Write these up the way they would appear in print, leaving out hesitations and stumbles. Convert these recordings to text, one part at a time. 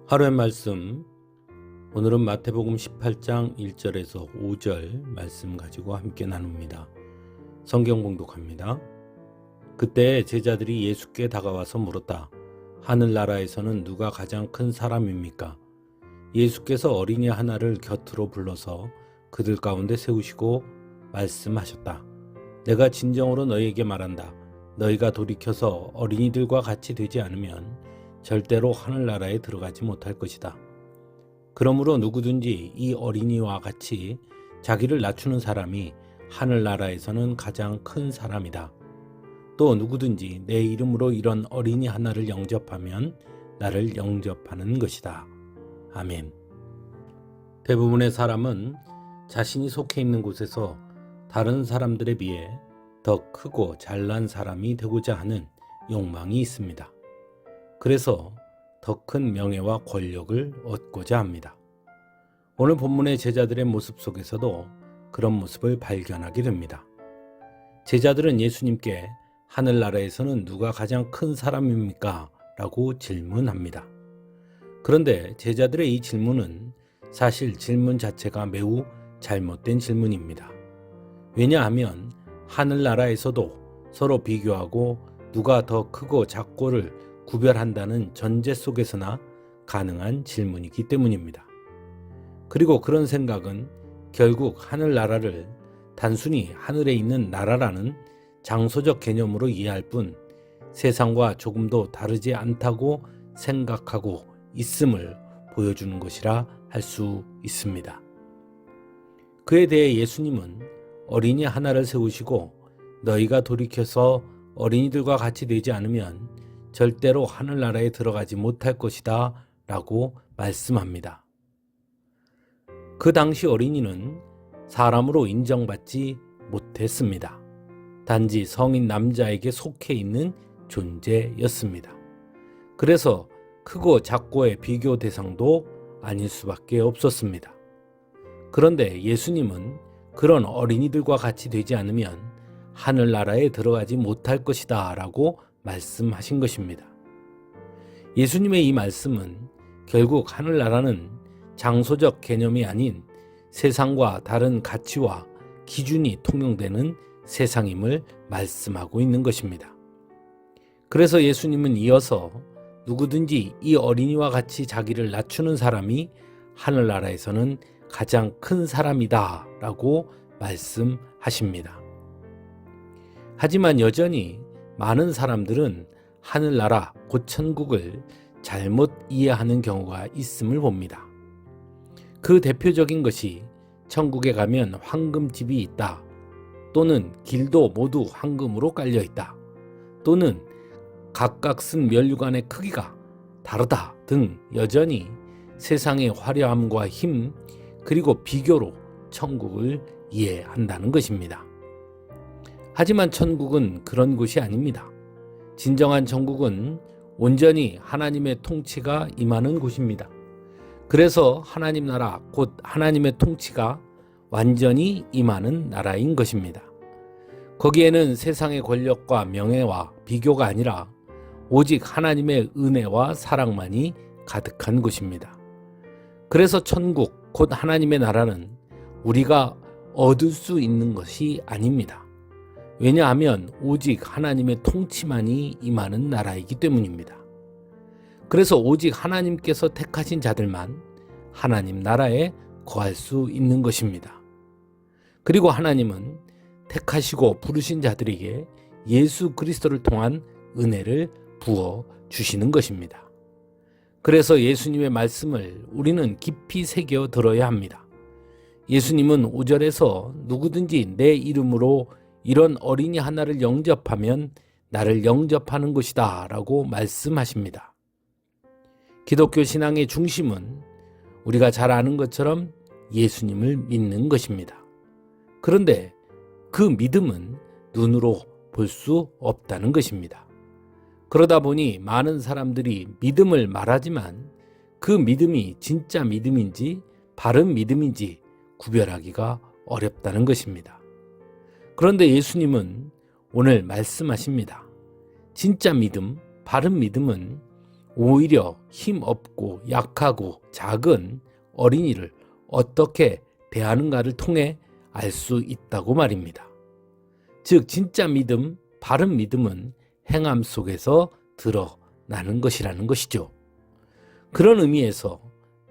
하루의 말씀, 오늘은 마태복음 18장 1절에서 5절 말씀 가지고 함께 나눕니다. 성경 봉독합니다. 그때 제자들이 예수께 다가와서 물었다. 하늘나라에서는 누가 가장 큰 사람입니까? 예수께서 어린이 하나를 곁으로 불러서 그들 가운데 세우시고 말씀하셨다. 내가 진정으로 너희에게 말한다. 너희가 돌이켜서 어린이들과 같이 되지 않으면 절대로 하늘나라에 들어가지 못할 것이다. 그러므로 누구든지 이 어린이와 같이 자기를 낮추는 사람이 하늘나라에서는 가장 큰 사람이다. 또 누구든지 내 이름으로 이런 어린이 하나를 영접하면 나를 영접하는 것이다. 아멘. 대부분의 사람은 자신이 속해 있는 곳에서 다른 사람들에 비해 더 크고 잘난 사람이 되고자 하는 욕망이 있습니다. 그래서 더 큰 명예와 권력을 얻고자 합니다. 오늘 본문의 제자들의 모습 속에서도 그런 모습을 발견하게 됩니다. 제자들은 예수님께 하늘나라에서는 누가 가장 큰 사람입니까? 라고 질문합니다. 그런데 제자들의 이 질문은 사실 질문 자체가 매우 잘못된 질문입니다. 왜냐하면 하늘나라에서도 서로 비교하고 누가 더 크고 작고를 구별한다는 전제 속에서나 가능한 질문이기 때문입니다. 그리고 그런 생각은 결국 하늘나라를 단순히 하늘에 있는 나라라는 장소적 개념으로 이해할 뿐 세상과 조금도 다르지 않다고 생각하고 있음을 보여주는 것이라 할 수 있습니다. 그에 대해 예수님은 어린이 하나를 세우시고 너희가 돌이켜서 어린이들과 같이 되지 않으면 절대로 하늘나라에 들어가지 못할 것이다 라고 말씀합니다. 그 당시 어린이는 사람으로 인정받지 못했습니다. 단지 성인 남자에게 속해 있는 존재였습니다. 그래서 크고 작고의 비교 대상도 아닐 수밖에 없었습니다. 그런데 예수님은 그런 어린이들과 같이 되지 않으면 하늘나라에 들어가지 못할 것이다 라고 말씀하신 것입니다. 예수님의 이 말씀은 결국 하늘나라는 장소적 개념이 아닌 세상과 다른 가치와 기준이 통용되는 세상임을 말씀하고 있는 것입니다. 그래서 예수님은 이어서 누구든지 이 어린이와 같이 자기를 낮추는 사람이 하늘나라에서는 가장 큰 사람이다 라고 말씀하십니다. 하지만 여전히 많은 사람들은 하늘나라 곧 천국을 잘못 이해하는 경우가 있음을 봅니다. 그 대표적인 것이 천국에 가면 황금집이 있다, 또는 길도 모두 황금으로 깔려 있다, 또는 각각 쓴 면류관의 크기가 다르다 등 여전히 세상의 화려함과 힘 그리고 비교로 천국을 이해한다는 것입니다. 하지만 천국은 그런 곳이 아닙니다. 진정한 천국은 온전히 하나님의 통치가 임하는 곳입니다. 그래서 하나님 나라 곧 하나님의 통치가 완전히 임하는 나라인 것입니다. 거기에는 세상의 권력과 명예와 비교가 아니라 오직 하나님의 은혜와 사랑만이 가득한 곳입니다. 그래서 천국 곧 하나님의 나라는 우리가 얻을 수 있는 것이 아닙니다. 왜냐하면 오직 하나님의 통치만이 임하는 나라이기 때문입니다. 그래서 오직 하나님께서 택하신 자들만 하나님 나라에 거할 수 있는 것입니다. 그리고 하나님은 택하시고 부르신 자들에게 예수 그리스도를 통한 은혜를 부어 주시는 것입니다. 그래서 예수님의 말씀을 우리는 깊이 새겨 들어야 합니다. 예수님은 5절에서 누구든지 내 이름으로 이런 어린이 하나를 영접하면 나를 영접하는 것이다 라고 말씀하십니다. 기독교 신앙의 중심은 우리가 잘 아는 것처럼 예수님을 믿는 것입니다. 그런데 그 믿음은 눈으로 볼 수 없다는 것입니다. 그러다 보니 많은 사람들이 믿음을 말하지만 그 믿음이 진짜 믿음인지 바른 믿음인지 구별하기가 어렵다는 것입니다. 그런데 예수님은 오늘 말씀하십니다. 진짜 믿음, 바른 믿음은 오히려 힘없고 약하고 작은 어린이를 어떻게 대하는가를 통해 알 수 있다고 말입니다. 즉 진짜 믿음, 바른 믿음은 행함 속에서 드러나는 것이라는 것이죠. 그런 의미에서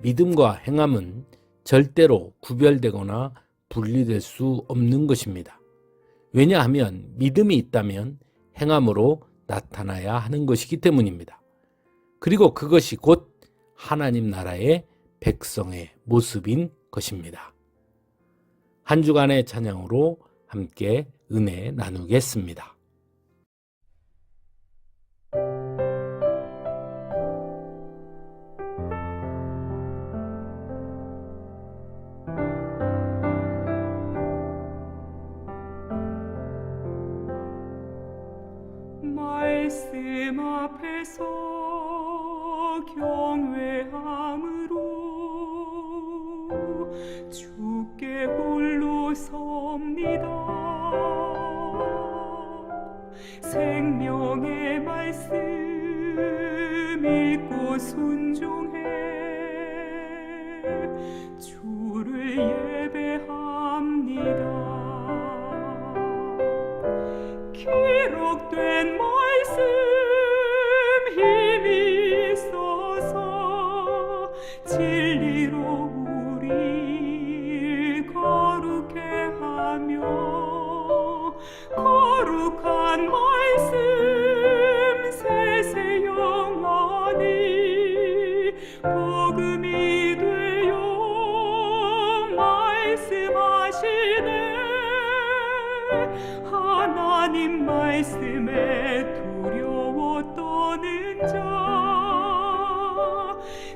믿음과 행함은 절대로 구별되거나 분리될 수 없는 것입니다. 왜냐하면 믿음이 있다면 행함으로 나타나야 하는 것이기 때문입니다. 그리고 그것이 곧 하나님 나라의 백성의 모습인 것입니다. 한 주간의 찬양으로 함께 은혜 나누겠습니다. 말씀 앞에서 경외함으로 주께 홀로 섭니다. 생명의 말씀 읽고 순종해 주를 예배합니다. 기록된 말씀 힘이 있어서 진리로 우리 거룩해 하며 거룩한 말씀 세세 영원히 복음이 되어 말씀하시네. 하나님 말씀에 두려워 떠는 자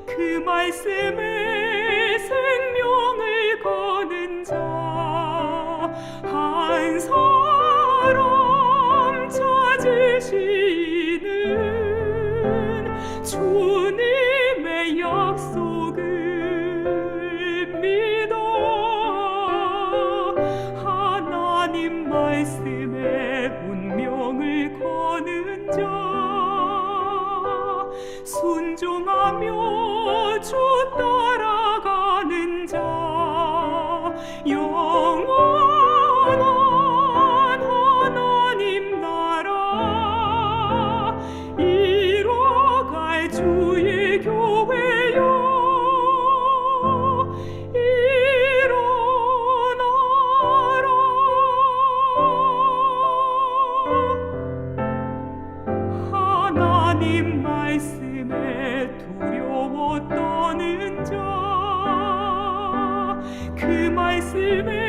그 말씀에 생명을 거는 자 한 사람 찾으시는 주님의 약속을 믿어 하나님 말씀에 운명을 거는 자 순종하며 주 따라가는 자 영원한 하나님 나라 이뤄갈 주의 교회여 하나님 말씀에 두려워 떠는 자 그 말씀에